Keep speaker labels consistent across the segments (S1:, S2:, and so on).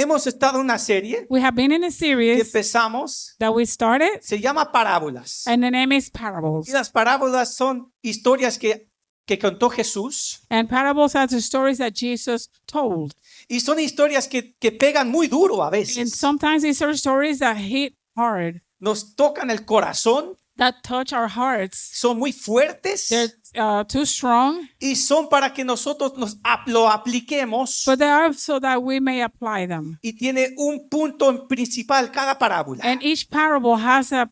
S1: hemos estado en una serie
S2: We have been in a
S1: que
S2: series
S1: empezamos,
S2: that we started,
S1: se llama Parábolas.
S2: and the name is Parables.
S1: Y las parábolas son historias que contó Jesús
S2: And parables are the stories that Jesus told.
S1: y son historias que pegan muy duro a
S2: And
S1: veces.
S2: sometimes these are stories that hit hard,
S1: Nos tocan el corazón,
S2: that touch our hearts.
S1: son muy fuertes
S2: They're too strong,
S1: y son para que nosotros lo apliquemos
S2: but they are so that we may apply them.
S1: y tiene un punto en principal cada parábola.
S2: And each parable has a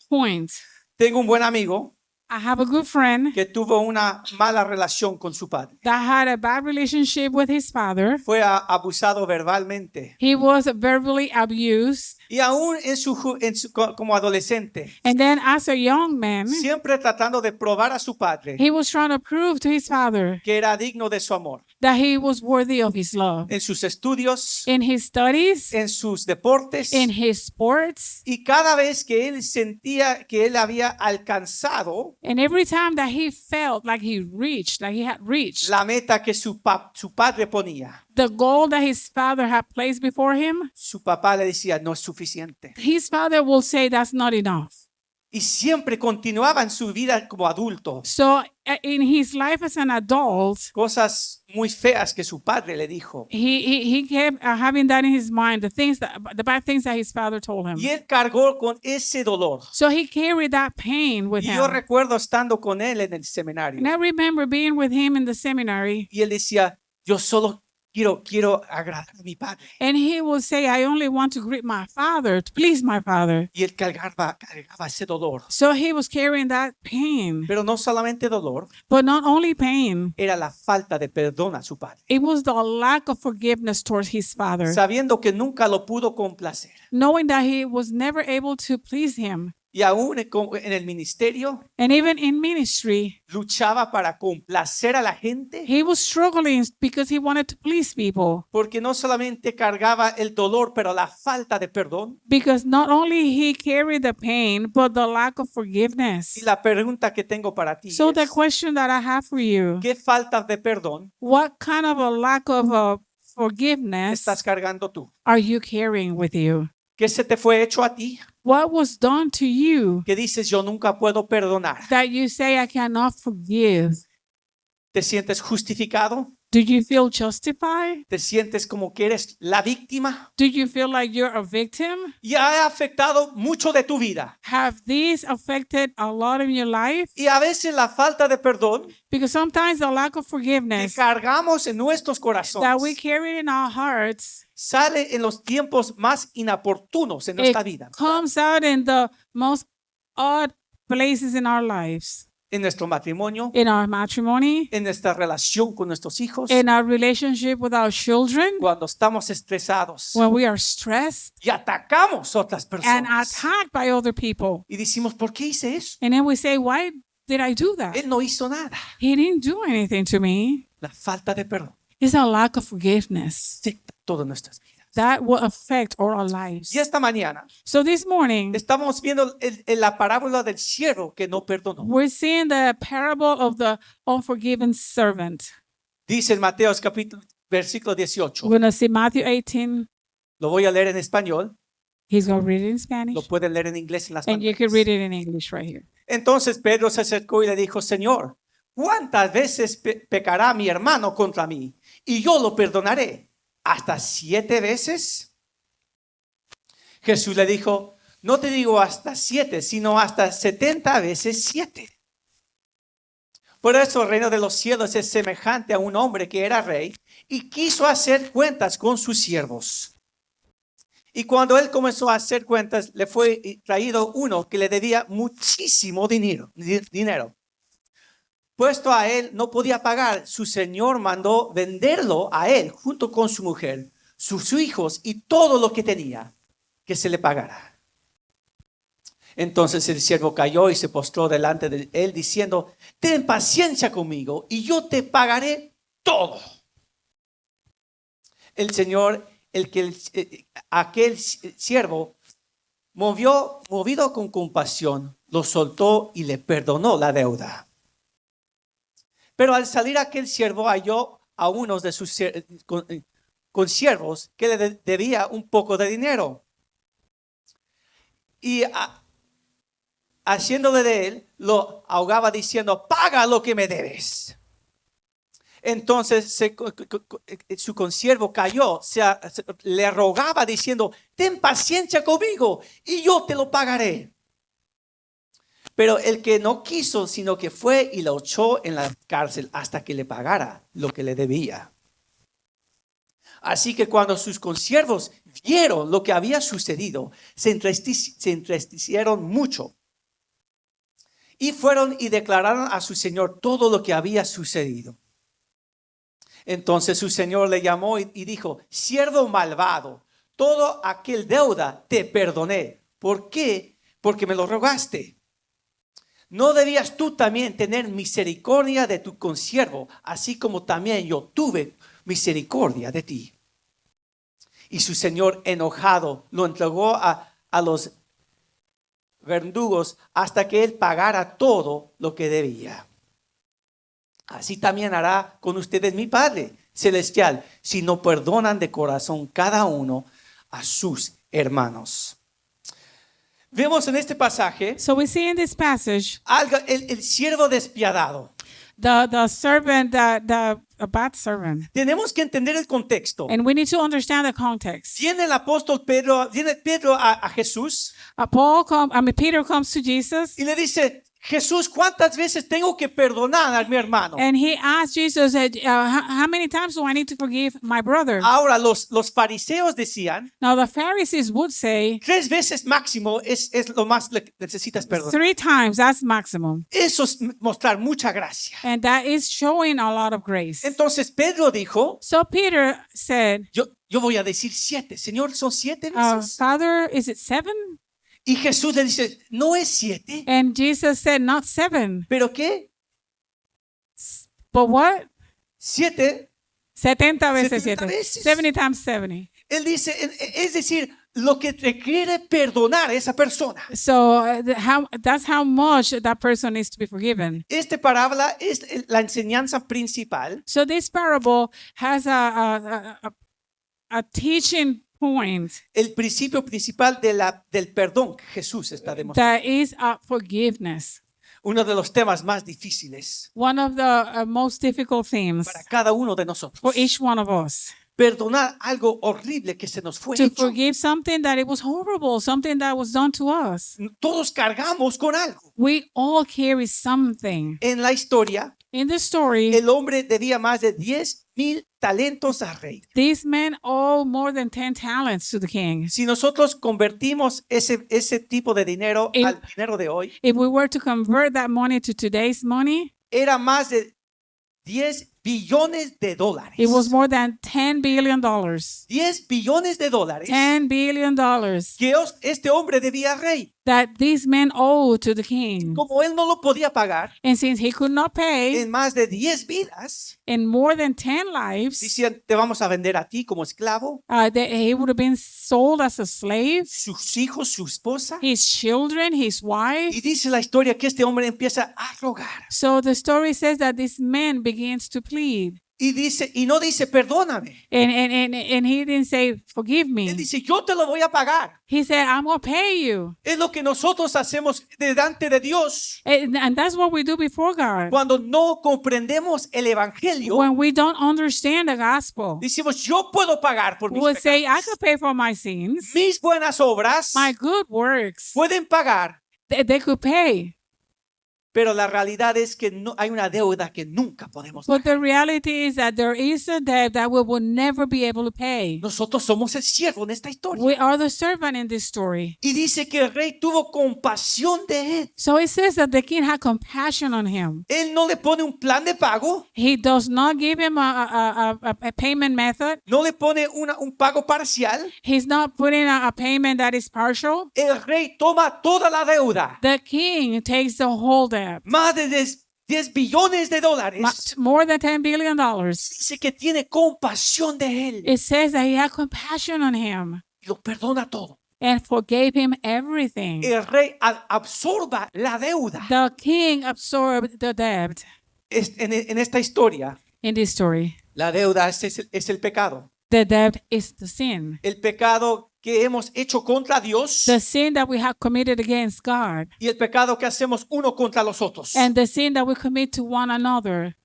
S2: point.
S1: Tengo un buen amigo
S2: I have a good friend
S1: que tuvo una mala relación con su padre.
S2: that had a bad relationship with his father.
S1: Fue abusado verbalmente
S2: He was verbally abused.
S1: y aún como adolescente,
S2: And then as a young man,
S1: siempre tratando de probar a su padre
S2: he was trying to prove to his father
S1: que era digno de su amor.
S2: that he was worthy of his love.
S1: En sus estudios,
S2: In his studies,
S1: en sus deportes,
S2: in his sports,
S1: y cada vez que él sentía que él había alcanzado
S2: and every time that he felt like he had reached
S1: la meta que su padre ponía,
S2: the goal that his father had placed before him,
S1: su papá le decía, no es suficiente.
S2: his father will say that's not enough.
S1: Y siempre continuaba en su vida como adulto.
S2: So in his life as an adult,
S1: Cosas muy feas que su padre le dijo.
S2: he kept having that in his mind, the bad things that his father told him.
S1: Y él cargó con ese dolor.
S2: So he carried that pain with
S1: Y yo
S2: him.
S1: recuerdo estando con él en el seminario.
S2: And I remember being with him in the seminary,
S1: Y él decía, yo solo quiero agradar a mi padre.
S2: and he would say, I only want to greet my father, to please my father.
S1: Y él cargaba ese dolor.
S2: So he was carrying that pain,
S1: Pero no solamente dolor,
S2: but not only pain,
S1: era la falta de perdón a su padre.
S2: it was the lack of forgiveness towards his father,
S1: Sabiendo que nunca lo pudo complacer.
S2: knowing that he was never able to please him.
S1: Y aún en el ministerio
S2: And even in ministry,
S1: luchaba para complacer a la gente.
S2: he was struggling because he wanted to please people.
S1: Porque no solamente cargaba el dolor, pero la falta de perdón.
S2: Because not only he carried the pain, but the lack of forgiveness.
S1: Y la pregunta que tengo para ti
S2: So the
S1: es,
S2: question that I have for you,
S1: ¿qué falta de perdón
S2: what kind of a lack of forgiveness
S1: estás cargando tú?
S2: are you carrying with you?
S1: ¿Qué se te fue hecho a ti?
S2: What was done to you
S1: Que dices, yo nunca puedo perdonar.
S2: that you say I cannot forgive?
S1: ¿Te sientes justificado?
S2: Do you feel justified?
S1: ¿Te sientes como que eres la víctima?
S2: Do you feel like you're a victim?
S1: Y ha afectado mucho de tu vida.
S2: Have these affected a lot in your life?
S1: Y a veces la falta de perdón
S2: Because sometimes the lack of
S1: que
S2: forgiveness
S1: cargamos en nuestros
S2: that we
S1: corazones
S2: carry in our hearts,
S1: sale en los tiempos más inoportunos en nuestra vida.
S2: comes out in the most odd places in our lives.
S1: En nuestro matrimonio,
S2: In our matrimony,
S1: en nuestra relación con nuestros hijos,
S2: in our relationship with our children,
S1: cuando estamos estresados
S2: when we are stressed
S1: y atacamos a otras
S2: and
S1: personas.
S2: attacked by other people.
S1: Y decimos, ¿por qué hice eso?
S2: And then we say, why did I do that?
S1: Él no hizo nada.
S2: He didn't do anything to me.
S1: La falta de perdón
S2: It's a lack of forgiveness
S1: afecta todas nuestras vidas.
S2: that will affect our lives.
S1: Y esta mañana
S2: So this morning,
S1: estamos viendo la parábola del siervo que no perdonó.
S2: we're seeing the parable of the unforgiven servant.
S1: Dice en Mateo capítulo, versículo 18.
S2: We're going to see Matthew 18.
S1: Lo voy a leer en español.
S2: He's going to read it in Spanish.
S1: Lo pueden leer en inglés en las
S2: And you can
S1: pantallas.
S2: read it in English right here.
S1: Entonces Pedro se acercó y le dijo, Señor, ¿cuántas veces pecará mi hermano contra mí? Y yo lo perdonaré. ¿Hasta 7 veces? Jesús le dijo, no te digo hasta 7, sino hasta 70 veces 7. Por eso el reino de los cielos es semejante a un hombre que era rey y quiso hacer cuentas con sus siervos. Y cuando él comenzó a hacer cuentas, le fue traído uno que le debía muchísimo dinero. Puesto a él no podía pagar, su señor mandó venderlo a él junto con su mujer, sus hijos y todo lo que tenía, que se le pagara. Entonces el siervo cayó y se postró delante de él diciendo, ten paciencia conmigo y yo te pagaré todo. El señor, aquel siervo, movido con compasión, lo soltó y le perdonó la deuda. Pero al salir aquel siervo halló a unos de sus consiervos que le debía un poco de dinero. Y haciéndole de él, lo ahogaba diciendo, paga lo que me debes. Entonces su consiervo cayó, le rogaba diciendo, ten paciencia conmigo y yo te lo pagaré. Pero el que no quiso, sino que fue y lo echó en la cárcel hasta que le pagara lo que le debía. Así que cuando sus consiervos vieron lo que había sucedido, se entristecieron mucho. Y fueron y declararon a su señor todo lo que había sucedido. Entonces su señor le llamó y dijo, siervo malvado, todo aquel deuda te perdoné. ¿Por qué? Porque me lo rogaste. ¿No debías tú también tener misericordia de tu consiervo, así como también yo tuve misericordia de ti? Y su señor enojado lo entregó a los verdugos hasta que él pagara todo lo que debía. Así también hará con ustedes mi Padre Celestial, si no perdonan de corazón cada uno a sus hermanos. Vemos en este pasaje
S2: So we see in this passage
S1: algo, el siervo despiadado.
S2: the servant, a bad servant.
S1: Tenemos que entender el contexto.
S2: And we need to understand the context.
S1: Viene el apóstol viene Pedro a Jesús
S2: Peter comes to Jesus
S1: y le dice, Jesús, ¿cuántas veces tengo que perdonar a mi hermano?
S2: and he asks Jesus, how many times do I need to forgive my brother?
S1: Ahora los fariseos decían,
S2: Now the Pharisees would say
S1: 3 veces máximo es lo más que necesitas perdonar.
S2: 3 times, that's maximum.
S1: Eso es mostrar mucha gracia.
S2: And that is showing a lot of grace.
S1: Entonces Pedro dijo,
S2: So Peter said,
S1: yo voy a decir 7. Señor, ¿son 7 veces?
S2: Father, is it 7?
S1: Y Jesús le dice, no es 7.
S2: And Jesus said, not 7.
S1: ¿Pero qué?
S2: But what?
S1: 7.
S2: 70 veces
S1: 70
S2: 7.
S1: veces.
S2: 70 times 70.
S1: Él dice, es decir, lo que requiere perdonar a esa persona.
S2: So that's how much that person needs to be forgiven.
S1: Esta parábola es la enseñanza principal.
S2: So this parable has a teaching point
S1: El principio principal del perdón que Jesús está demostrando.
S2: that is forgiveness.
S1: Uno de los temas más difíciles
S2: One of the most difficult themes
S1: para cada uno de nosotros.
S2: for each one of us.
S1: Perdonar algo horrible que se nos fue
S2: To
S1: hecho.
S2: forgive something that it was horrible, something that was done to us.
S1: Todos cargamos con algo.
S2: We all carry something.
S1: En la historia,
S2: In the story,
S1: el hombre debía más de 10,000 talentos al rey.
S2: these men owe more than 10 talents to the king.
S1: Si nosotros convertimos ese tipo de dinero
S2: If-
S1: al dinero de hoy,
S2: If we were to convert that money to today's money,
S1: era más de 10 billones de dólares.
S2: it was more than $10 billion.
S1: 10 billones de dólares
S2: $10 billion
S1: que este hombre debía al rey.
S2: that these men owe to the king.
S1: Como él no lo podía pagar
S2: And since he could not pay
S1: en más de 10 vidas,
S2: in more than 10 lives,
S1: decían, te vamos a vender a ti como esclavo,
S2: that he would have been sold as a slave,
S1: sus hijos, su esposa.
S2: his children, his wife.
S1: Y dice la historia que este hombre empieza a rogar.
S2: So the story says that this man begins to plead.
S1: Y no dice, perdóname.
S2: And he didn't say, forgive
S1: Él
S2: me.
S1: dice, yo te lo voy a pagar.
S2: He said, I'm going to pay you.
S1: Es lo que nosotros hacemos delante de Dios.
S2: And that's what we do before God.
S1: Cuando no comprendemos el evangelio,
S2: When we don't understand the gospel,
S1: decimos, yo puedo pagar por
S2: we
S1: mis
S2: would say, I
S1: pecados.
S2: could pay for my sins.
S1: Mis buenas obras
S2: My good works,
S1: pueden pagar.
S2: they could pay.
S1: Pero la realidad es que no, hay una deuda que nunca podemos
S2: But
S1: pagar.
S2: the reality is that there is a debt that we will never be able to pay.
S1: Nosotros somos el siervo en esta historia.
S2: We are the servant in this story.
S1: Y dice que el rey tuvo compasión de él.
S2: So it says that the king had compassion on him.
S1: Él no le pone un plan de pago,
S2: He does not give him a payment method.
S1: no le pone un pago parcial.
S2: He's not putting a payment that is partial.
S1: El rey toma toda la deuda,
S2: The king takes the whole debt,
S1: más de 10 billones de dólares.
S2: more than $10 billion.
S1: Dice que tiene compasión de él
S2: It says that he had compassion on him
S1: y lo perdona todo.
S2: and forgave him everything.
S1: El rey absorba la deuda.
S2: The king absorbed the debt
S1: En esta historia,
S2: in this story.
S1: la deuda es el pecado.
S2: The debt is the sin.
S1: el pecado que hemos hecho contra Dios
S2: The sin that we have committed against God
S1: y el pecado que hacemos uno contra los otros.
S2: and the sin that we commit to one another.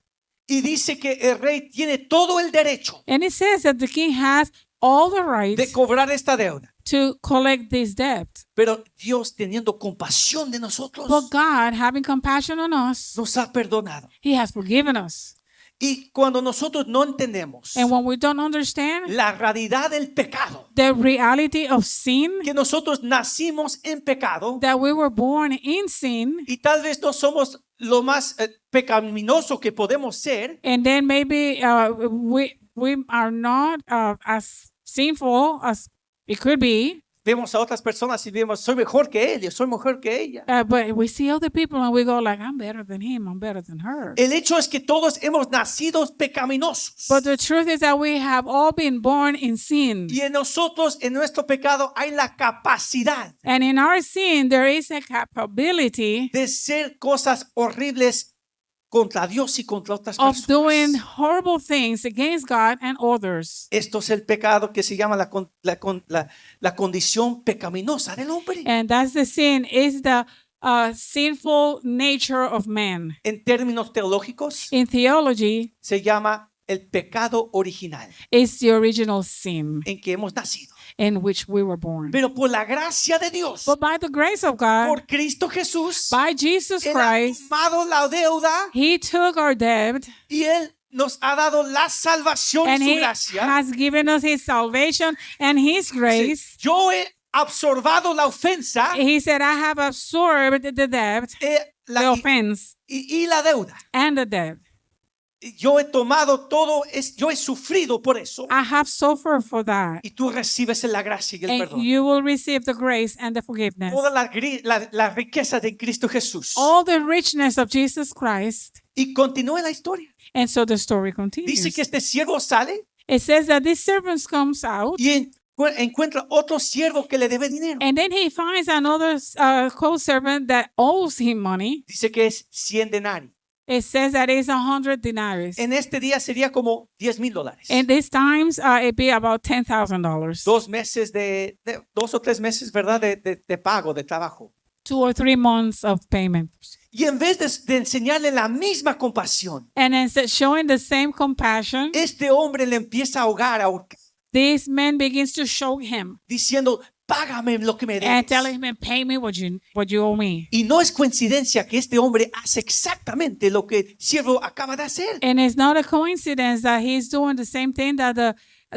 S1: Y dice que el rey tiene todo el derecho
S2: And it says that the king has all the
S1: de
S2: rights
S1: cobrar esta deuda.
S2: to collect this debt.
S1: Pero Dios, teniendo compasión de nosotros,
S2: But God, having compassion on us,
S1: nos ha perdonado.
S2: He has forgiven us.
S1: Y cuando nosotros no entendemos
S2: And when we don't understand
S1: la realidad del pecado,
S2: the reality of sin,
S1: que nosotros nacimos en pecado
S2: that we were born in sin,
S1: y tal vez no somos lo más pecaminoso que podemos ser,
S2: and then maybe we are not as sinful as it could be,
S1: vemos a otras personas y vemos, soy mejor que él, yo soy mejor que ella.
S2: but we see other people and we go like, I'm better than him, I'm better than her.
S1: El hecho es que todos hemos nacido pecaminosos.
S2: But the truth is that we have all been born in sin.
S1: Y en nosotros, en nuestro pecado, hay la capacidad
S2: And in our sin, there is a capability
S1: de ser cosas horribles contra Dios y contra otras
S2: of doing
S1: personas.
S2: horrible things against God and others.
S1: Esto es el pecado que se llama la condición pecaminosa del hombre.
S2: And that's the sin, is the sinful nature of man.
S1: En términos teológicos,
S2: In theology,
S1: se llama el pecado original
S2: it's the original sin
S1: en que hemos nacido.
S2: in which we were born.
S1: Pero por la gracia de Dios,
S2: But by the grace of God,
S1: por Cristo Jesús,
S2: by Jesus
S1: Él ha
S2: Christ,
S1: tomado la deuda
S2: He took our debt
S1: y Él nos ha dado la salvación y
S2: and
S1: su
S2: He
S1: gracia.
S2: has given us His salvation and His grace.
S1: Yo he absorbado la ofensa
S2: He said, I have absorbed the debt, the
S1: la-
S2: offense,
S1: y la deuda.
S2: and the debt.
S1: Yo he tomado todo, yo he sufrido por eso.
S2: I have suffered for that.
S1: Y tú recibes la gracia y el
S2: And
S1: perdón.
S2: you will receive the grace and the forgiveness.
S1: Toda la riqueza de Cristo Jesús.
S2: All the richness of Jesus Christ.
S1: Y continúa la historia.
S2: And so the story continues.
S1: Dice que este siervo sale
S2: It says that this servant comes out
S1: y encuentra otro siervo que le debe dinero.
S2: and then he finds another co-servant that owes him money.
S1: Dice que es 100 denarios.
S2: It says that it's 100 denarii.
S1: En este día sería como $10,000.
S2: And these times it'd be about $10,000.
S1: 2 meses 2 o 3 meses, ¿verdad? De pago, de trabajo.
S2: 2 or 3 months of payment.
S1: Y en vez de enseñarle la misma compasión,
S2: And instead showing the same compassion,
S1: este hombre le empieza a ahorcar,
S2: this man begins to show him
S1: diciendo, págame lo que me
S2: and
S1: debes.
S2: telling him, pay me what you owe me.
S1: Y no es coincidencia que este hombre hace exactamente lo que el siervo acaba de hacer.
S2: And it's not a coincidence that he's doing the same thing that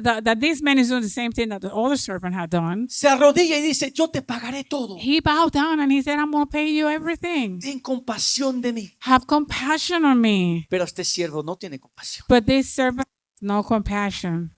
S2: that this man is doing the same thing that the other servant had done.
S1: Se arrodilla y dice, yo te pagaré todo.
S2: He bowed down and he said, I'm going to pay you everything.
S1: Ten compasión de mí.
S2: Have compassion on me.
S1: Pero este siervo no tiene compasión.
S2: But this servant, no compassion.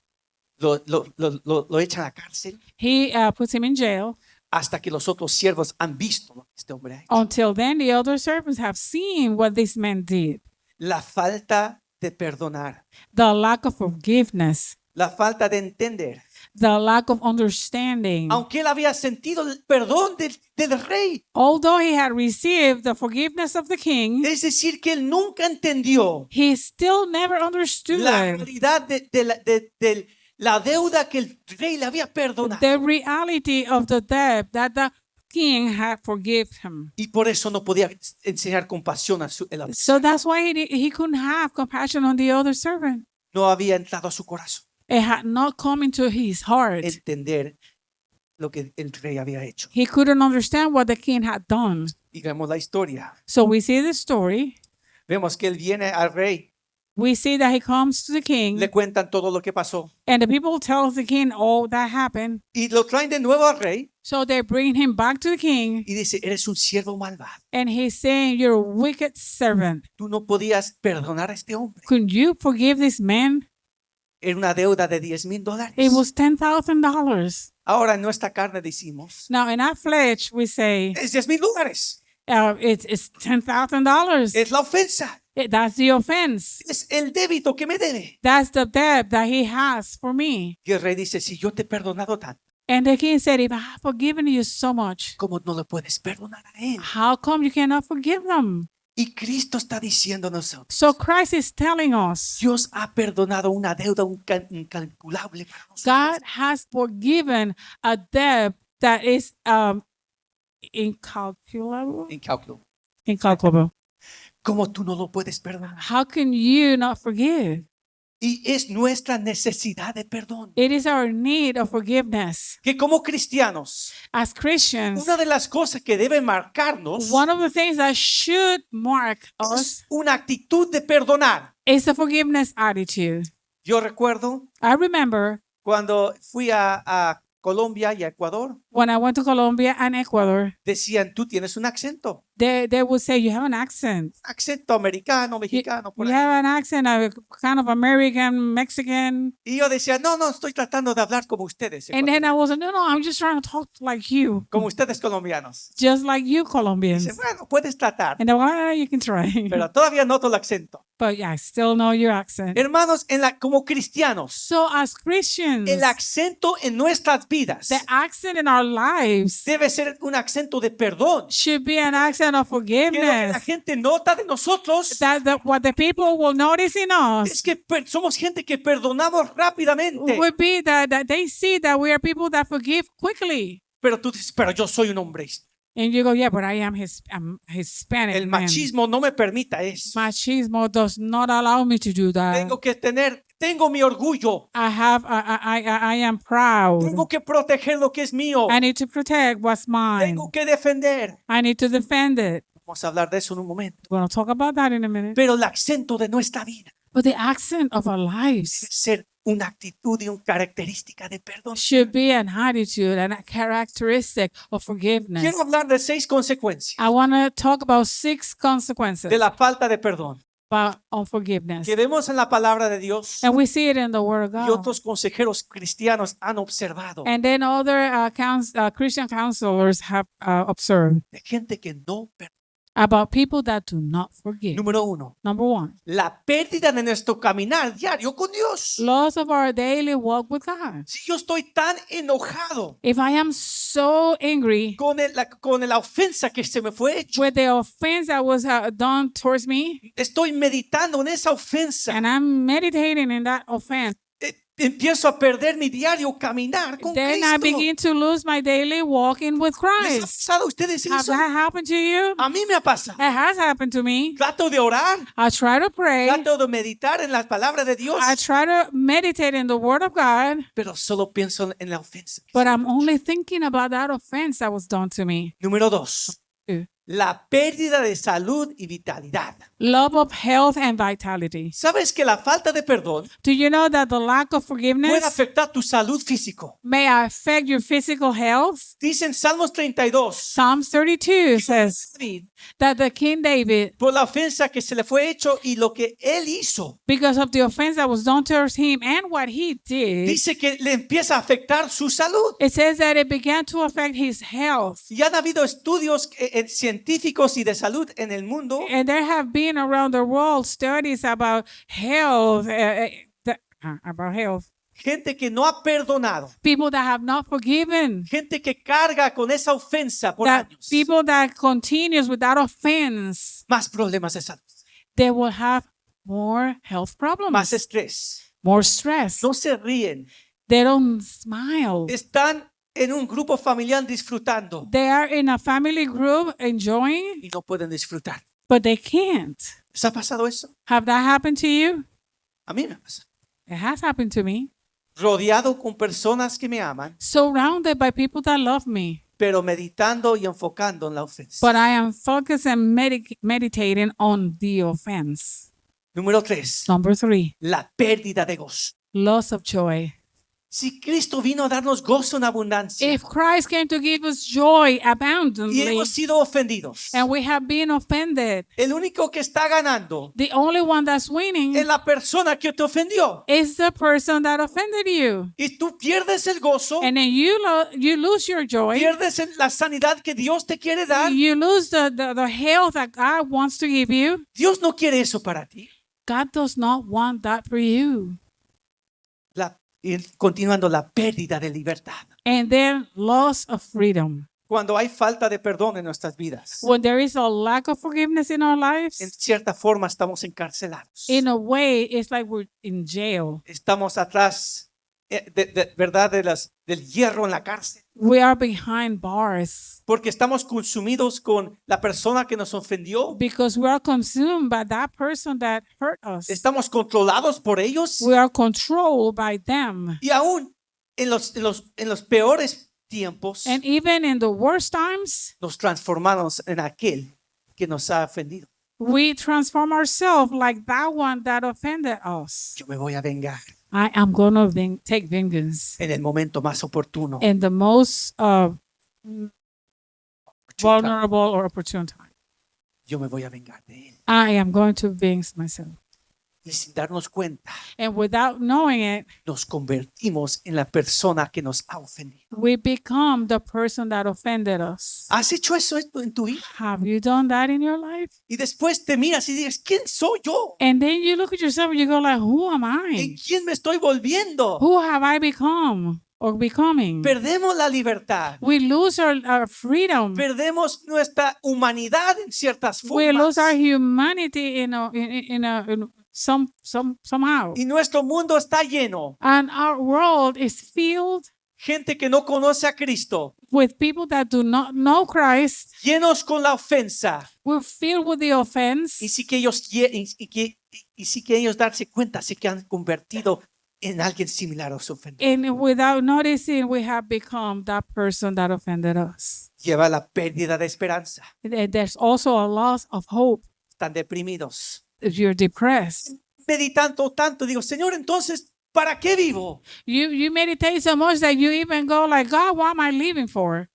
S1: Lo echa a la cárcel
S2: He puts him in jail.
S1: hasta que los otros siervos han visto lo que este hombre ha hecho.
S2: Until then, the other servants have seen what this man did.
S1: La falta de perdonar,
S2: The lack of forgiveness,
S1: la falta de entender.
S2: the lack of understanding.
S1: Aunque él había sentido el perdón del rey,
S2: Although he had received the forgiveness of the king,
S1: es decir, que él nunca entendió
S2: he still never understood
S1: la realidad de la deuda que el rey le había perdonado.
S2: the reality of the debt that the king had forgiven him.
S1: Y por eso no podía enseñar compasión a su
S2: So that's why he couldn't have compassion on the other servant.
S1: no había entrado a su corazón
S2: It had not come into his heart.
S1: entender lo que el rey había hecho.
S2: He couldn't understand what the king had done.
S1: Y vemos la historia.
S2: So we see the story.
S1: Vemos que él viene al rey,
S2: We see that he comes to the king,
S1: le cuentan todo lo que pasó
S2: and the people tell the king all that happened.
S1: y lo traen de nuevo al rey
S2: So they bring him back to the king,
S1: y dice, eres un siervo malvado.
S2: and he's saying, "You're a wicked servant.
S1: Tú no podías perdonar a este hombre.
S2: Could you forgive this man?
S1: Era una deuda de $10,000.
S2: It was $10,000."
S1: Ahora en nuestra carne decimos,
S2: Now in our flesh, we say
S1: es $10,000.
S2: it's $10,000.
S1: Es la ofensa.
S2: That's the offense.
S1: Es el débito que me debe.
S2: That's the debt that he has for me.
S1: Y el rey dice, si yo te he perdonado tanto,
S2: And the king said, "If I have forgiven you so much,
S1: ¿cómo no le puedes perdonar a él?
S2: how come you cannot forgive them?"
S1: Y Cristo está diciéndonos,
S2: So Christ is telling us
S1: Dios ha perdonado una deuda incalculable para nosotros.
S2: God has forgiven a debt that is incalculable.
S1: Incalculable.
S2: Incalculable.
S1: ¿Cómo tú no lo puedes perdonar?
S2: How can you not forgive?
S1: Y es nuestra necesidad de perdón.
S2: It is our need of forgiveness.
S1: Que como cristianos,
S2: As Christians,
S1: una de las cosas que debe marcarnos
S2: one of the things that should mark us
S1: es una actitud de perdonar.
S2: is the forgiveness attitude.
S1: Yo recuerdo
S2: I remember
S1: cuando fui a Colombia y a Ecuador,
S2: when I went to Colombia and Ecuador,
S1: decían, tú tienes un acento
S2: would say, you have an accent.
S1: americano, mexicano, por
S2: You
S1: ahí.
S2: have an accent, kind of American, Mexican.
S1: Y yo decía, no, estoy tratando de hablar como ustedes,
S2: And then I was like, no, I'm just trying to talk like you,
S1: como ustedes colombianos.
S2: just like you
S1: Dice,
S2: Colombians.
S1: bueno, puedes tratar,
S2: And then, well, you can try.
S1: pero todavía noto el acento.
S2: But yeah, I still know your accent.
S1: Hermanos, como cristianos,
S2: So as Christians,
S1: el acento en nuestras vidas
S2: the accent in our lives
S1: debe ser un acento de perdón.
S2: should be an accent of
S1: Que lo que la
S2: forgiveness.
S1: gente nota de nosotros
S2: What the people will notice in
S1: es
S2: us
S1: que somos gente que perdonamos rápidamente.
S2: would be that they see that we are people that forgive quickly.
S1: Pero tú dices, pero yo soy un hombre.
S2: And you go, yeah, but I am I'm Hispanic
S1: El
S2: man.
S1: machismo no me permita eso.
S2: Machismo does not allow me to do that.
S1: Tengo mi orgullo.
S2: I am proud.
S1: Tengo que proteger lo que es mío.
S2: I need to protect what's mine.
S1: Tengo que defender.
S2: I need to defend it.
S1: Vamos a hablar de eso en un momento.
S2: We're going to talk about that in a minute.
S1: Pero el acento de nuestra vida
S2: But the accent of our
S1: debe
S2: lives
S1: ser una actitud y una característica de perdón.
S2: should be an attitude and a characteristic of forgiveness.
S1: Quiero hablar de 6 consecuencias
S2: I want to talk about 6 consequences
S1: de la falta de perdón
S2: about unforgiveness.
S1: que vemos en la palabra de Dios
S2: And we see it in the Word of
S1: y
S2: God.
S1: otros consejeros cristianos han observado
S2: And then other Christian counselors have observed
S1: de gente que no perdona.
S2: about people that do not forgive.
S1: Número 1,
S2: Number 1,
S1: la pérdida de nuestro caminar diario con Dios.
S2: loss of our daily walk with God.
S1: Si yo estoy tan enojado
S2: If I am so angry
S1: con la ofensa que se me fue hecho,
S2: with the offense that was done towards me,
S1: estoy meditando en esa ofensa,
S2: and I'm meditating in that offense,
S1: empiezo a perder mi diario caminar con
S2: then I
S1: Cristo.
S2: begin to lose my daily walking with
S1: ¿Les ha
S2: Christ.
S1: pasado a ustedes
S2: Have
S1: eso?
S2: that happened to you?
S1: A mí me ha pasado.
S2: It has happened to me.
S1: Trato de orar,
S2: I try to pray.
S1: trato de meditar en las palabras de Dios,
S2: I try to meditate in the Word of God,
S1: pero solo pienso en la ofensa.
S2: but I'm only thinking about that offense that was done to me.
S1: Número 2, la pérdida de salud y vitalidad.
S2: Love of health and vitality.
S1: ¿Sabes que la falta de perdón
S2: Do you know that the lack of
S1: puede
S2: forgiveness
S1: afectar tu salud físico?
S2: may affect your physical health?
S1: Dice en Salmos 32,
S2: Psalms 32 says
S1: David,
S2: that the King David,
S1: por la ofensa que se le fue hecho y lo que él hizo,
S2: because of the offense that was done towards him and what he did,
S1: dice que le empieza a afectar su salud.
S2: it says that it began to affect his health.
S1: Y han habido estudios científicos y de salud en el mundo
S2: And there have been around the world studies about health, about health.
S1: gente que no ha perdonado,
S2: People that have not forgiven,
S1: gente que carga con esa ofensa por
S2: that
S1: años,
S2: people that continues with that offense,
S1: más problemas de salud,
S2: they will have more health
S1: más
S2: problems,
S1: estrés,
S2: more stress.
S1: no se ríen,
S2: They don't smile.
S1: están en un grupo familiar disfrutando
S2: They are in a family group enjoying,
S1: y no pueden disfrutar.
S2: but they can't.
S1: ¿Les ha pasado eso?
S2: Have that happened to you?
S1: A mí me pasa.
S2: It has happened to me.
S1: Rodeado con personas que me aman,
S2: Surrounded by people that love me,
S1: pero meditando y enfocando en la ofensa.
S2: but I am focused and meditating on the offense.
S1: Número 3,
S2: Number 3,
S1: la pérdida de gozo.
S2: loss of joy.
S1: Si Cristo vino a darnos gozo en abundancia
S2: If Christ came to give us joy
S1: y
S2: abundantly
S1: hemos sido ofendidos,
S2: and we have been offended,
S1: el único que está ganando
S2: the only one that's winning
S1: es la persona que te ofendió.
S2: is the person that offended you.
S1: Y tú pierdes el gozo,
S2: And then you lose your joy.
S1: pierdes la sanidad que Dios te quiere dar.
S2: You lose the health that God wants to give you.
S1: Dios no quiere eso para ti.
S2: God does not want that for you.
S1: Y continuando, la pérdida de libertad.
S2: And then loss of freedom.
S1: Cuando hay falta de perdón en nuestras vidas,
S2: when there is a lack of forgiveness in our
S1: en
S2: lives,
S1: cierta forma estamos encarcelados.
S2: in a way, it's like we're in jail.
S1: Estamos atrás, ¿verdad? Del hierro en la cárcel.
S2: We are behind bars
S1: Porque estamos consumidos con la persona que nos ofendió.
S2: because we are consumed by that person that hurt us.
S1: Estamos controlados por ellos.
S2: We are controlled by them.
S1: Y aún en los peores tiempos,
S2: And even in the worst times,
S1: nos transformamos en aquel que nos ha ofendido.
S2: we transform ourselves like that one that offended us.
S1: Yo me voy a vengar
S2: I am going to take vengeance
S1: en el momento más oportuno.
S2: in the most vulnerable or opportune time.
S1: Yo me voy a vengar de él.
S2: I am going to avenge myself.
S1: Y sin darnos cuenta,
S2: And without knowing it,
S1: nos convertimos en la persona que nos ha ofendido.
S2: we become the person that offended us.
S1: ¿Has hecho eso en tu vida?
S2: Have you done that in your life?
S1: Y después te miras y dices, ¿quién soy yo?
S2: And then you look at yourself and you go like, who am
S1: ¿En
S2: I?
S1: quién me estoy volviendo?
S2: Who have I become or becoming?
S1: Perdemos la libertad.
S2: We lose our freedom.
S1: Perdemos nuestra humanidad en ciertas
S2: We lose
S1: formas.
S2: our humanity somehow.
S1: Y nuestro mundo está lleno.
S2: And our world is filled
S1: Gente que no conoce a Cristo.
S2: with people that do not know Christ.
S1: Llenos con la ofensa.
S2: We're filled with the offense.
S1: Y sí que ellos darse cuenta, sí que han convertido en alguien similar a su ofensor.
S2: And without noticing, we have become that person that offended us.
S1: Lleva la pérdida de esperanza.
S2: There's also a loss of hope.
S1: Están deprimidos.
S2: If you're depressed,
S1: Meditando tanto, digo, Señor, entonces, ¿para qué vivo?
S2: you meditate so much that you even go like, God, what am I living for?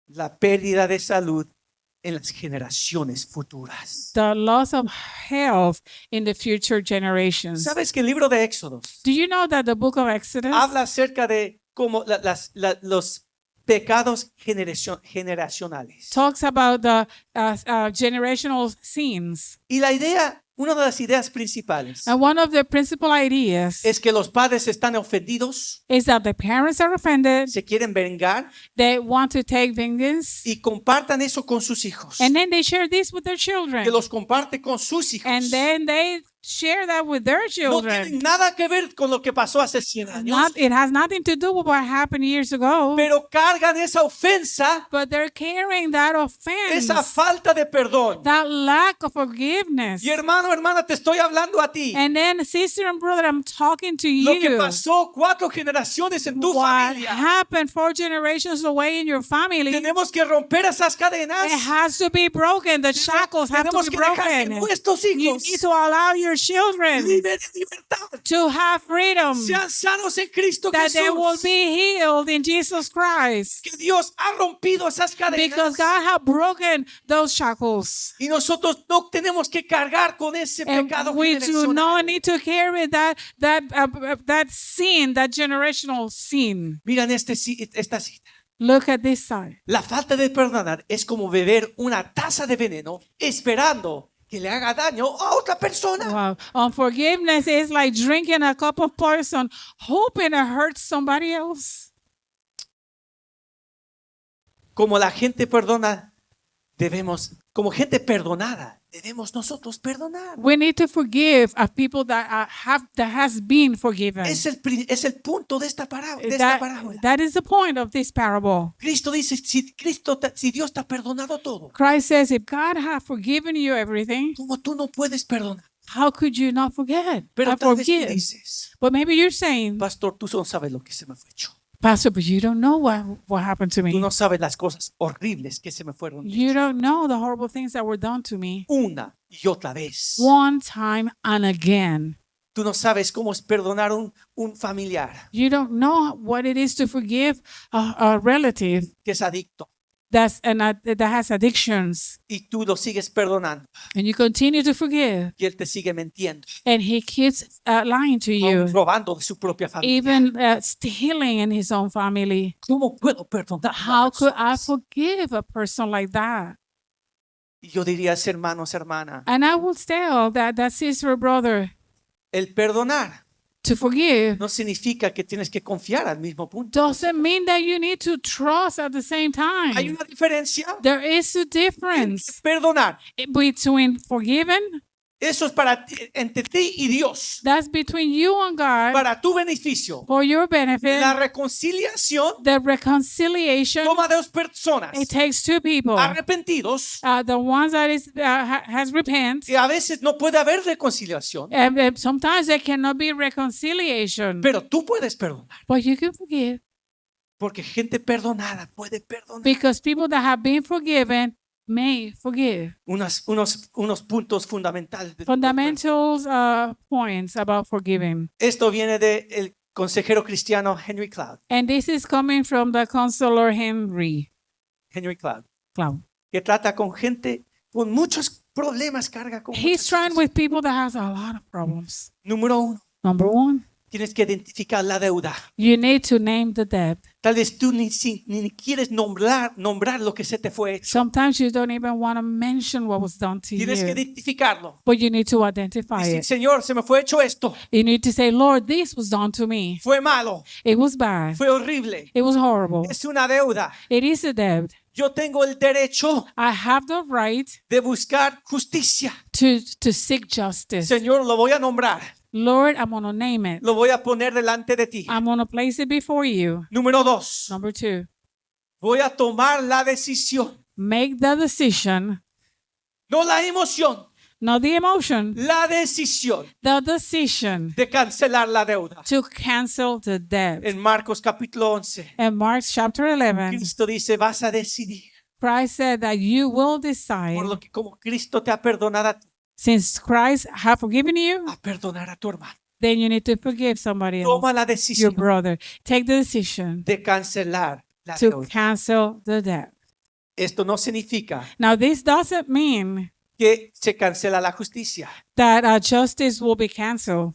S1: La pérdida de salud en las generaciones futuras.
S2: The loss of health in the future generations.
S1: ¿Sabes que el libro de Éxodos
S2: Do you know that the book of Exodus
S1: habla acerca de cómo los pecados generacionales?
S2: talks about the generational sins?
S1: Y la idea, una de las ideas principales
S2: And one of the principal ideas
S1: es que los padres están ofendidos,
S2: is that the parents are offended,
S1: se quieren vengar
S2: they want to take vengeance,
S1: y compartan eso con sus hijos.
S2: and then they share this with their children.
S1: Que los comparte con sus hijos.
S2: And then they share that with their
S1: No
S2: children.
S1: tienen nada que ver con lo que pasó hace 100 años,
S2: It has nothing to do with what happened years ago,
S1: pero cargan esa ofensa,
S2: but they're carrying that offense,
S1: esa falta de perdón.
S2: that lack of forgiveness.
S1: Y hermana, te estoy hablando a ti.
S2: And then, sister and brother, I'm talking to
S1: Lo que
S2: you.
S1: pasó 4 generaciones en tu
S2: What
S1: familia.
S2: happened 4 generations away in your family,
S1: Tenemos que romper esas cadenas.
S2: it has to be broken. The shackles have to
S1: Tenemos
S2: be
S1: que dejar que
S2: broken.
S1: nuestros
S2: You
S1: hijos
S2: need to allow your children
S1: liberen libertad.
S2: to have freedom,
S1: Sean sanos en Cristo
S2: that they will
S1: Jesús.
S2: be healed in Jesus Christ.
S1: Que Dios ha rompido esas
S2: Because
S1: cadenas.
S2: God has broken those shackles.
S1: Y nosotros no tenemos que cargar con ese
S2: And
S1: pecado
S2: we do not
S1: generacional.
S2: need to carry that sin, that generational sin.
S1: Miren esta cita.
S2: Look at this side.
S1: La falta de perdonar es como beber una taza de veneno esperando que le haga daño a otra persona.
S2: Wow. Unforgiveness is like drinking a cup of poison, hoping it hurts somebody else.
S1: Como la gente perdona, como gente perdonada, debemos nosotros perdonar.
S2: We need to forgive people that has been forgiven.
S1: Es el punto de esta parábola.
S2: That is the point of this parable.
S1: Cristo dice, si Dios te ha perdonado todo,
S2: Christ says, if God has forgiven you everything,
S1: ¿cómo tú no puedes perdonar?
S2: how could you not forget?
S1: Pero
S2: I
S1: tal vez tú
S2: forgive.
S1: dices,
S2: But maybe you're saying,
S1: pastor, tú no sabes lo que se me fue hecho.
S2: Pastor, but you don't know what happened to
S1: Tú
S2: me.
S1: no sabes las cosas horribles que se me fueron
S2: You
S1: hechas.
S2: don't know the horrible things that were done to me.
S1: Una y otra vez.
S2: One time and again.
S1: Tú no sabes cómo es perdonar un familiar
S2: You don't know what it is to forgive a relative
S1: que es adicto
S2: that has addictions,
S1: y tú lo sigues perdonando
S2: and you continue to forgive,
S1: y él te sigue mintiendo,
S2: and he keeps lying to
S1: aún
S2: you,
S1: robando de su propia familia.
S2: even stealing in his own family.
S1: ¿Cómo puedo perdonar? a
S2: How could I
S1: personas?
S2: forgive a person like that?
S1: Y yo diría, hermanos, hermana,
S2: And I will tell that sister or brother,
S1: el perdonar
S2: To forgive
S1: no significa que tienes que confiar al mismo punto.
S2: doesn't mean that you need to trust at the same
S1: Hay
S2: time.
S1: una diferencia
S2: There is a
S1: entre
S2: difference
S1: perdonar.
S2: between forgiving,
S1: Eso es para ti, entre ti y Dios,
S2: that's between you and God
S1: para tu beneficio.
S2: for your benefit.
S1: La reconciliación
S2: The reconciliation,
S1: toma de dos personas
S2: it takes two people.
S1: arrepentidos,
S2: The ones that has repent,
S1: que a veces no puede haber reconciliación,
S2: and sometimes there cannot be reconciliation,
S1: pero tú puedes perdonar,
S2: but you can forgive
S1: porque gente perdonada puede perdonar.
S2: because people that have been forgiven may forgive.
S1: Unos puntos fundamentales.
S2: Fundamentals points about forgiving.
S1: Esto viene del consejero cristiano Henry Cloud.
S2: And this is coming from the counselor Henry
S1: Cloud,
S2: Cloud.
S1: que trata con gente con muchos problemas, carga con
S2: He's
S1: muchas
S2: trying
S1: cosas.
S2: with people that has a lot of problems.
S1: Número 1,
S2: Number one,
S1: tienes que identificar la deuda.
S2: you need to name the debt.
S1: Tal vez tú ni quieres nombrar lo que se te fue hecho.
S2: Sometimes you don't even want to mention what was done to
S1: Tienes que
S2: you,
S1: identificarlo.
S2: but you need to identify
S1: Decir,
S2: it.
S1: Señor, se me fue hecho esto.
S2: You need to say, Lord, this was done to me.
S1: Fue malo,
S2: It was bad.
S1: fue horrible.
S2: It was horrible.
S1: Es una deuda.
S2: It is a debt.
S1: Yo tengo el derecho
S2: I have the right
S1: de buscar justicia.
S2: to seek justice.
S1: Señor, lo voy a nombrar.
S2: Lord, I'm going to name it.
S1: Lo voy a poner delante de ti.
S2: I'm going to place it before you.
S1: Número 2,
S2: Number two,
S1: voy a tomar la decisión.
S2: make the decision,
S1: No la emoción,
S2: not the emotion,
S1: la decisión
S2: the decision
S1: de cancelar la deuda.
S2: to cancel the debt.
S1: En Marcos capítulo 11,
S2: In Mark chapter 11,
S1: Cristo dice, vas a decidir
S2: Christ said that you will
S1: por
S2: decide,
S1: lo que como Cristo te ha perdonado a ti,
S2: since Christ have forgiven you,
S1: a perdonar a tu hermano.
S2: then you need to forgive somebody else,
S1: Toma la
S2: your
S1: decisión
S2: brother. Take the decision
S1: de cancelar la
S2: to
S1: deuda.
S2: cancel the debt.
S1: Esto no significa
S2: Now, this doesn't mean
S1: que se cancela la justicia.
S2: that justice will be canceled.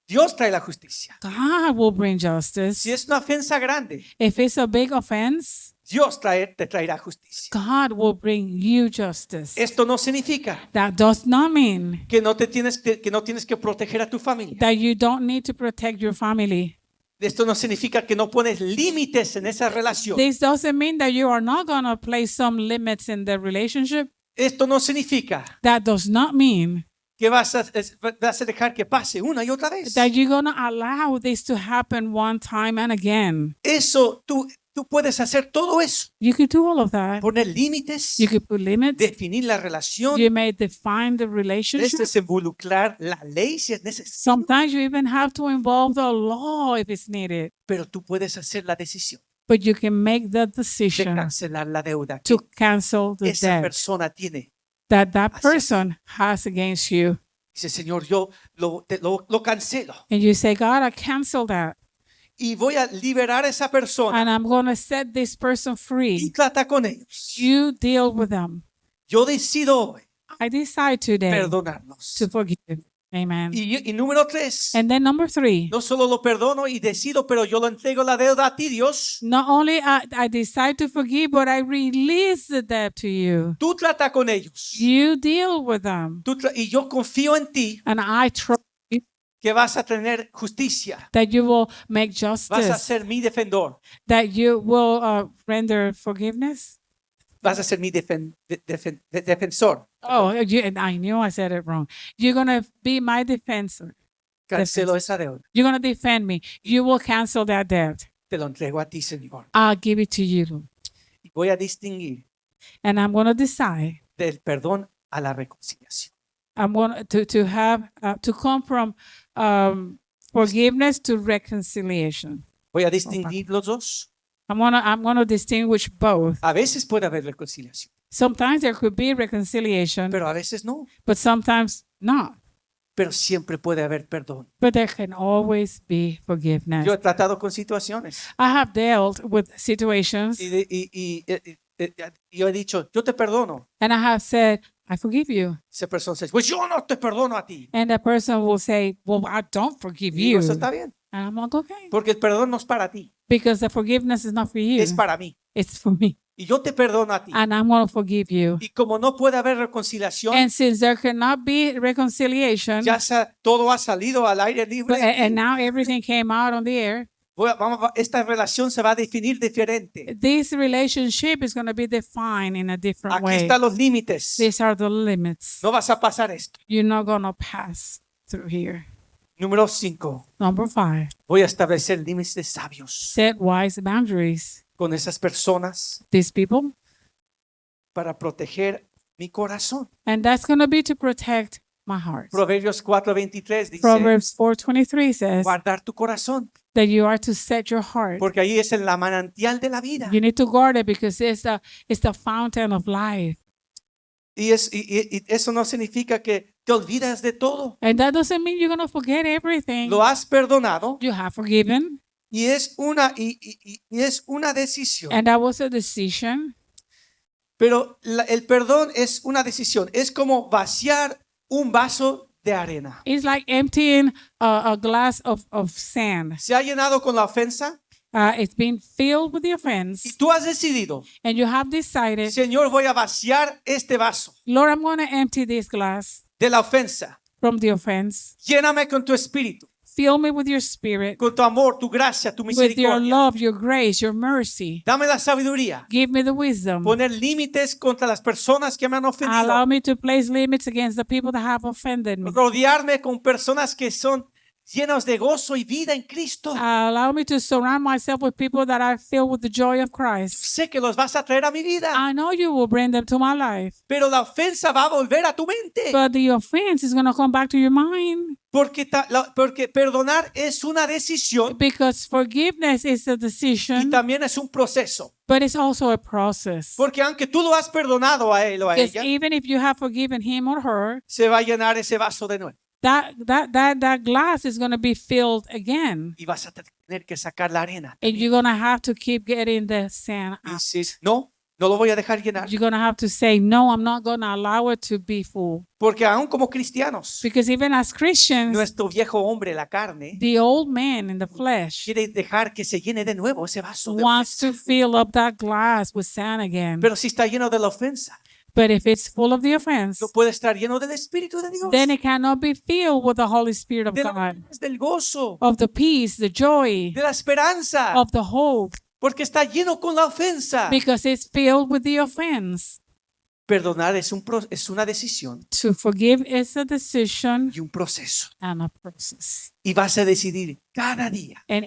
S1: Dios trae la justicia.
S2: God will bring justice.
S1: Si es una ofensa grande,
S2: If it's a big offense,
S1: Dios te traerá justicia.
S2: God will bring you justice.
S1: Esto no significa
S2: That does not mean
S1: que no tienes que proteger a tu familia.
S2: that you don't need to protect your family.
S1: Esto no significa que no pones límites en esa relación.
S2: This doesn't mean that you are not going to place some limits in the relationship.
S1: Esto no significa
S2: That does not mean
S1: que vas a dejar que pase una y otra vez.
S2: that you're going to allow this to happen one time and again.
S1: Eso, tú puedes hacer todo eso.
S2: You could do all of that.
S1: Poner límites,
S2: You could put limits.
S1: definir la relación.
S2: You may define the relationship.
S1: Esto es involucrar la ley si es necesario.
S2: Sometimes you even have to involve the law if it's needed.
S1: Pero tú puedes hacer la decisión
S2: But you can make the
S1: de
S2: decision
S1: cancelar la deuda
S2: to
S1: que
S2: cancel the
S1: esa
S2: debt
S1: persona tiene.
S2: that
S1: hacia-
S2: person has against you.
S1: Dice, Señor, yo lo cancelo
S2: And you say, God, I cancel that.
S1: y voy a liberar a esa persona
S2: And I'm going to set this person
S1: y
S2: free.
S1: trata con ellos.
S2: You deal with them.
S1: Yo decido hoy
S2: I decide today
S1: perdonarnos.
S2: to forgive. Amen.
S1: Y número 3,
S2: And then number 3,
S1: no solo lo perdono y decido, pero yo lo entrego la deuda a ti, Dios.
S2: not only I decide to forgive, but I release the debt to you.
S1: Tú trata con ellos.
S2: You deal with them.
S1: Y yo confío en ti
S2: And I trust
S1: que vas a tener justicia.
S2: that you will make
S1: Vas a
S2: justice,
S1: ser mi defensor.
S2: that you will render forgiveness.
S1: Vas a ser mi defensor.
S2: Oh, I knew I said it wrong. You're going to be my defensor.
S1: Cancelo esa deuda.
S2: You're going to defend me. You will cancel that debt.
S1: Te lo entrego a ti, Señor.
S2: I'll give it to you, Lord.
S1: Y voy a distinguir
S2: And I'm going to decide.
S1: del perdón a la reconciliación.
S2: I'm going to have to come from forgiveness to reconciliation.
S1: Voy a distinguir los dos.
S2: I'm gonna distinguish both.
S1: A veces puede haber reconciliación,
S2: Sometimes there could be reconciliation,
S1: pero a veces no.
S2: but sometimes not.
S1: Pero siempre puede haber perdón.
S2: But there can always be forgiveness.
S1: Yo he tratado con situaciones
S2: I have dealt with situations
S1: y yo he dicho, yo te perdono.
S2: and I have said, I forgive you.
S1: Esa persona dice, pues yo no te perdono a ti.
S2: And the person will say, well, I don't forgive
S1: Y digo,
S2: you.
S1: eso está bien,
S2: And I'm like, okay.
S1: porque el perdón no es para ti,
S2: Because the forgiveness is not for you.
S1: es para mí.
S2: It's for me.
S1: y yo te perdono a ti.
S2: and I'm going to forgive you.
S1: Y como no puede haber reconciliación,
S2: And since there cannot be reconciliation,
S1: ya todo ha salido al aire libre.
S2: and now everything came out on the air,
S1: Esta relación se va a definir diferente.
S2: this relationship is going to be defined in a different
S1: Aquí
S2: way.
S1: están los límites.
S2: These are the limits.
S1: No vas a pasar esto.
S2: You're not going to pass through here.
S1: Número 5.
S2: Number 5,
S1: Voy a establecer límites sabios
S2: set wise boundaries.
S1: con esas personas
S2: These people,
S1: para proteger mi corazón.
S2: and that's going to be to protect my heart.
S1: Proverbios 4:23 dice,
S2: Proverbs 4:23 says
S1: guardar tu corazón,
S2: that you are to set your heart.
S1: porque ahí es la manantial de la vida.
S2: You need to guard it because it's the fountain of life.
S1: Y eso no significa que te olvidas de todo.
S2: And that doesn't mean you're going to forget everything.
S1: Lo has perdonado
S2: You have forgiven,
S1: y es una decisión.
S2: and that was a decision.
S1: Pero el perdón es una decisión. Es como vaciar un vaso de arena.
S2: It's like emptying a glass of sand.
S1: Se ha llenado con la ofensa
S2: It's been filled with the offense,
S1: y tú has decidido,
S2: and you have decided,
S1: Señor, voy a vaciar este vaso
S2: Lord, I'm going to empty this glass
S1: de la ofensa.
S2: from the offense.
S1: Lléname con tu espíritu,
S2: Fill me with your spirit,
S1: con tu amor, tu gracia, tu
S2: with your
S1: misericordia.
S2: love, your grace, your mercy.
S1: Dame la sabiduría.
S2: Give me the wisdom.
S1: Poner límites contra las personas que me han ofendido.
S2: Allow me to place limits against the people that have offended me.
S1: Rodearme con personas que son llenos de gozo y vida en Cristo.
S2: Allow me to surround myself with people that are filled with the joy of Christ.
S1: Sé que los vas a traer a mi vida,
S2: I know you will bring them to my life,
S1: pero la ofensa va a volver a tu mente.
S2: but the offense is going to come back to your mind,
S1: Porque perdonar es una decisión
S2: because forgiveness is a
S1: y
S2: decision,
S1: también es un proceso.
S2: but it's also a process.
S1: Porque aunque tú lo has perdonado a él o a
S2: Because
S1: ella,
S2: even if you have forgiven him or her,
S1: se va a llenar ese vaso de nuevo
S2: that glass is going to be filled again,
S1: y vas a tener que sacar la arena.
S2: and you're going to have to keep getting the sand
S1: Y
S2: out.
S1: dices, no lo voy a dejar llenar.
S2: You're going to have to say, no, I'm not going to allow it to be full.
S1: Porque aún como cristianos,
S2: Because even as Christians,
S1: nuestro viejo hombre, la carne,
S2: the old man in the flesh
S1: quiere dejar que se llene de nuevo ese vaso de
S2: wants
S1: ofensa.
S2: to fill up that glass with sand again.
S1: Pero si está lleno de la ofensa,
S2: But if it's full of the offense,
S1: no puede estar lleno del Espíritu de Dios,
S2: then it cannot be filled with the Holy Spirit of
S1: de la
S2: God,
S1: paz, del gozo,
S2: of the peace, the joy,
S1: de la esperanza,
S2: of the hope,
S1: porque está lleno con la ofensa.
S2: because it's filled with the offense.
S1: Perdonar es una decisión
S2: To forgive is a decision
S1: y un proceso.
S2: and a process.
S1: Y vas a decidir cada día,
S2: And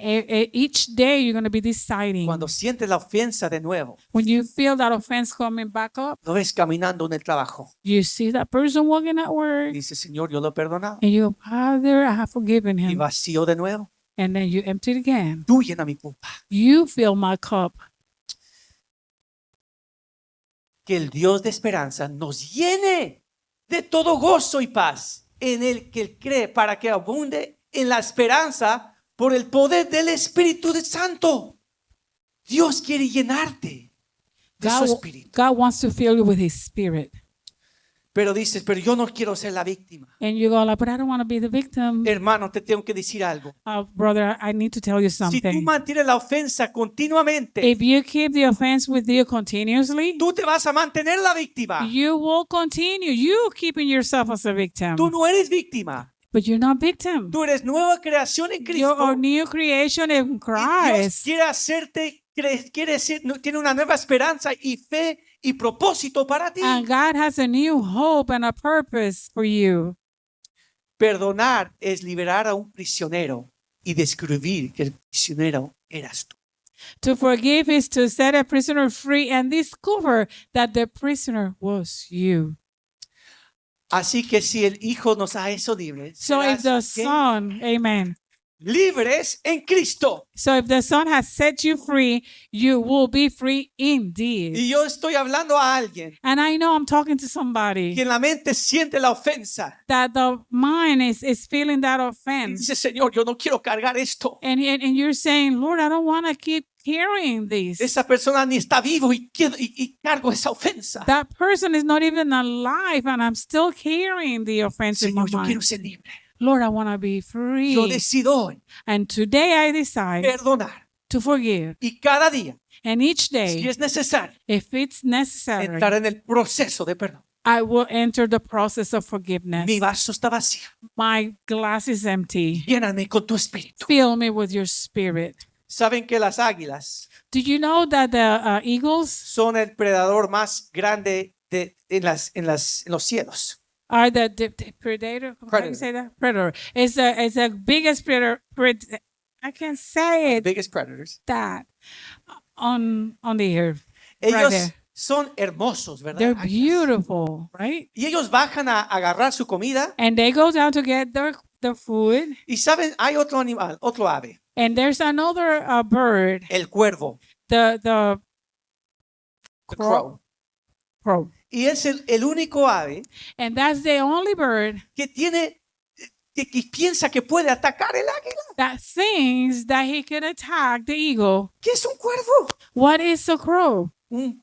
S2: each day you're going to be deciding.
S1: cuando sientes la ofensa de nuevo,
S2: When you feel that offense coming back up,
S1: lo ves caminando en el trabajo.
S2: you see that person walking at
S1: Y
S2: work,
S1: dices, Señor, yo lo he perdonado.
S2: and you go, Father, I have forgiven
S1: Y
S2: him.
S1: vacío de nuevo.
S2: And then you empty it again.
S1: Tú llena mi copa.
S2: You fill my cup.
S1: Que el Dios de esperanza nos llene de todo gozo y paz en el que Él cree, para que abunde en la esperanza por el poder del Espíritu Santo. Dios quiere llenarte de su espíritu.
S2: God wants to fill you with his spirit.
S1: Pero dices, pero yo no quiero ser la víctima.
S2: And you go like, but I don't want to be the victim.
S1: Hermano, te tengo que decir algo.
S2: Brother, I need to tell you
S1: Si tú
S2: something.
S1: mantienes la ofensa continuamente,
S2: If you keep the offense with you continuously,
S1: tú te vas a mantener la víctima.
S2: you will continue. You keeping yourself as a victim.
S1: Tú no eres víctima.
S2: But you're not victim.
S1: Tú eres nueva creación en
S2: You're
S1: Cristo.
S2: a new creation in
S1: Y Dios
S2: Christ.
S1: quiere hacerte, tiene una nueva esperanza y fe y propósito para ti.
S2: And God has a new hope and a purpose for you.
S1: Perdonar es liberar a un prisionero y descubrir que el prisionero eras tú.
S2: To forgive is to set a prisoner free and discover that the prisoner was you.
S1: Así que si el Hijo nos ha hecho libres,
S2: So if the
S1: serás, ¿qué?
S2: Son, amen.
S1: Libres en Cristo.
S2: So if the Son has set you free, you will be free indeed.
S1: Y yo estoy hablando a alguien
S2: And I know I'm talking to somebody
S1: que en la mente siente la ofensa.
S2: that the mind is feeling that
S1: Y
S2: offense.
S1: dice, Señor, yo no quiero cargar esto.
S2: And you're saying, Lord, I don't want to keep carrying this.
S1: Esa persona ni está vivo y cargo esa ofensa.
S2: That person is not even alive and I'm still carrying the offense in my
S1: Señor, yo quiero
S2: mind.
S1: ser libre.
S2: Lord, I want to be free.
S1: Yo decido hoy
S2: And today I decide
S1: perdonar.
S2: to forgive.
S1: Y cada día
S2: And each
S1: si
S2: day,
S1: es necesario,
S2: if it's necessary,
S1: entrar en el proceso de perdón.
S2: I will enter the process of forgiveness.
S1: Mi vaso está vacío.
S2: My glass is empty.
S1: Lléname con tu espíritu.
S2: Fill me with your spirit.
S1: Saben que las águilas
S2: Do you know that the eagles
S1: son el predador más grande en los cielos.
S2: are the predator? How do you say that? Predator. It's the biggest predator. I can't say it.
S1: Biggest predators.
S2: That on the earth.
S1: Ellos
S2: there.
S1: son hermosos, ¿verdad?
S2: They're
S1: Águilas.
S2: beautiful, right?
S1: Y ellos bajan a agarrar su comida.
S2: And they go down to get their food.
S1: Y saben, hay otro animal, otro ave,
S2: And there's another bird,
S1: el cuervo,
S2: the
S1: the crow.
S2: crow.
S1: Y es el único ave
S2: And that's the only bird
S1: que tiene, que piensa que puede atacar el águila.
S2: that thinks that he can attack the eagle.
S1: ¿Qué es un cuervo?
S2: What is a crow?
S1: Un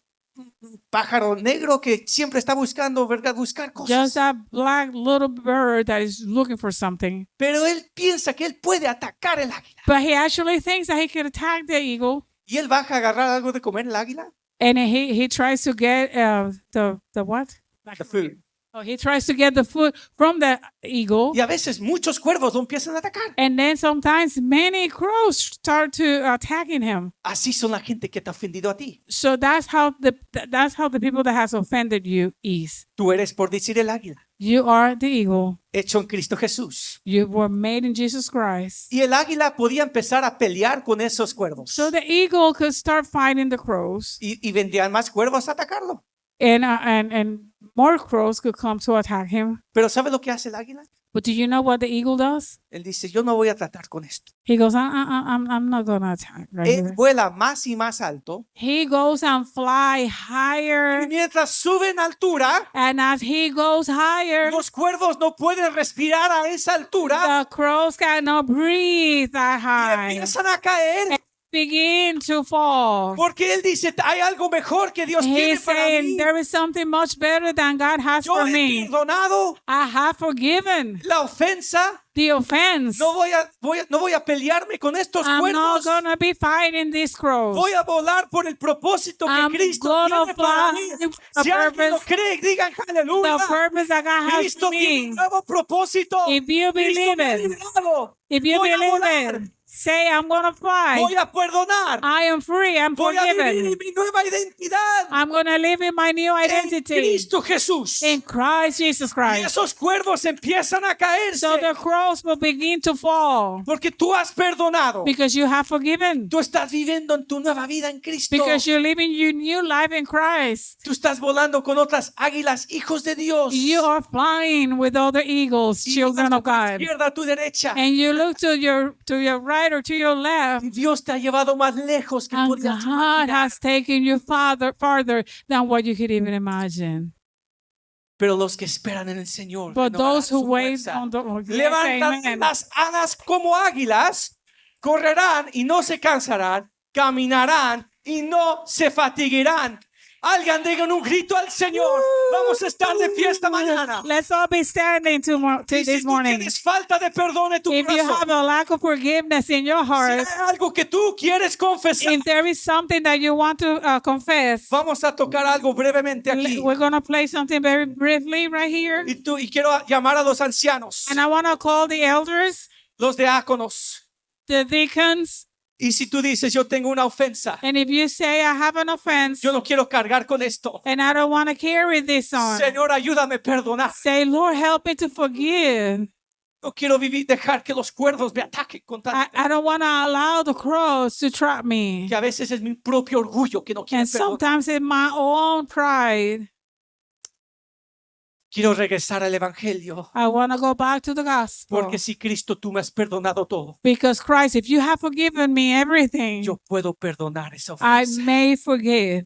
S1: pájaro negro que siempre está buscando, ¿verdad? Buscar cosas.
S2: Just a black little bird that is looking for something.
S1: Pero él piensa que él puede atacar el águila.
S2: But he actually thinks that he can attack the eagle.
S1: Y él baja a agarrar algo de comer el águila.
S2: And he tries to get the what?
S1: The food.
S2: Oh, he tries to get the food from the eagle.
S1: Y a veces muchos cuervos lo empiezan a atacar.
S2: And then sometimes many crows start to attacking him.
S1: Así son la gente que te ha ofendido a ti.
S2: So that's how the people that has offended you is.
S1: Tú eres, por decir, el águila,
S2: You are the eagle.
S1: hecho en Cristo Jesús.
S2: You were made in Jesus Christ.
S1: Y el águila podía empezar a pelear con esos cuervos.
S2: So the eagle could start fighting the crows,
S1: Y vendrían más cuervos a atacarlo.
S2: and more crows could come to attack him.
S1: Pero ¿sabe lo que hace el águila?
S2: But do you know what the eagle does?
S1: Él dice, yo no voy a tratar con esto.
S2: He goes, I'm not gonna attack right
S1: Él
S2: here.
S1: vuela más y más alto.
S2: He goes and fly
S1: Y
S2: higher,
S1: mientras sube en altura,
S2: and as he goes higher,
S1: los cuervos no pueden respirar a esa altura.
S2: the crows cannot breathe that
S1: Y
S2: high,
S1: empiezan a caer.
S2: begin to fall.
S1: Porque él dice, hay algo mejor que Dios tiene
S2: He's
S1: para
S2: saying
S1: mí.
S2: there is something much better than God has
S1: Yo
S2: for
S1: he
S2: me.
S1: perdonado
S2: I have forgiven
S1: la ofensa.
S2: the offense.
S1: No voy a pelearme con estos
S2: I'm not
S1: cuervos.
S2: gonna be fighting these crows.
S1: Voy a volar por el propósito que
S2: I'm
S1: Cristo
S2: gonna
S1: tiene para
S2: fly
S1: mí.
S2: the
S1: Si alguien lo
S2: purpose-
S1: cree, digan aleluya.
S2: The purpose that God has
S1: Cristo
S2: for
S1: tiene un
S2: me.
S1: nuevo propósito.
S2: If you
S1: Cristo
S2: believe
S1: me ha
S2: it,
S1: liberado.
S2: if you
S1: Voy a
S2: believe
S1: volar.
S2: it, say I'm gonna fly.
S1: Voy a perdonar.
S2: I am free. I'm
S1: Voy a vivir
S2: forgiven.
S1: en mi nueva identidad
S2: I'm gonna live in my new
S1: en
S2: identity
S1: Cristo Jesús.
S2: in Christ Jesus
S1: Y
S2: Christ.
S1: esos cuervos empiezan a caerse
S2: So the crows will begin to fall
S1: porque tú has perdonado.
S2: because you have forgiven.
S1: Tú estás viviendo en tu nueva vida en Cristo.
S2: Because you're living your new life in Christ.
S1: Tú estás volando con otras águilas, hijos de Dios.
S2: You are flying with other eagles,
S1: Y
S2: children
S1: miras
S2: of
S1: a tu
S2: God.
S1: izquierda, a tu derecha.
S2: And you look to your right or to your left,
S1: Y Dios te ha llevado más lejos que
S2: and
S1: podías
S2: God
S1: imaginar.
S2: has taken you farther than what you could even imagine.
S1: Pero los que esperan en el Señor
S2: But
S1: renovarán
S2: those who
S1: su
S2: wait
S1: fuerza.
S2: on the Lord, yes,
S1: Levantan
S2: amen.
S1: las alas como águilas, correrán y no se cansarán, caminarán y no se fatiguarán. Alguien diga un grito al Señor. Vamos a estar de fiesta mañana.
S2: Let's all be standing
S1: Y si
S2: this
S1: tú
S2: morning.
S1: tienes falta de perdón en tu
S2: If you have
S1: corazón,
S2: a lack of forgiveness in your
S1: si
S2: heart,
S1: hay algo que tú quieres confesar,
S2: if there is something that you want to confess,
S1: vamos a tocar algo brevemente aquí.
S2: we're going to play something very briefly right here.
S1: Y quiero llamar a los ancianos,
S2: And I want to call the elders,
S1: los diáconos.
S2: the deacons,
S1: Y si tú dices, yo tengo una ofensa,
S2: and if you say, I have an offense,
S1: yo no quiero cargar con esto.
S2: and I don't want to carry this on,
S1: Señor, ayúdame a perdonar.
S2: say, Lord, help me to forgive.
S1: No quiero dejar que los cuerdos me ataquen con
S2: I don't want to allow the crows to trap me.
S1: que a veces es mi propio orgullo que no quiere
S2: And
S1: perdonar.
S2: sometimes in my own pride,
S1: Quiero regresar al evangelio,
S2: I want to go back to the gospel.
S1: porque si Cristo tú me has perdonado todo,
S2: Because Christ, if you have forgiven me everything,
S1: yo puedo perdonar esa
S2: I
S1: ofensa.
S2: may forgive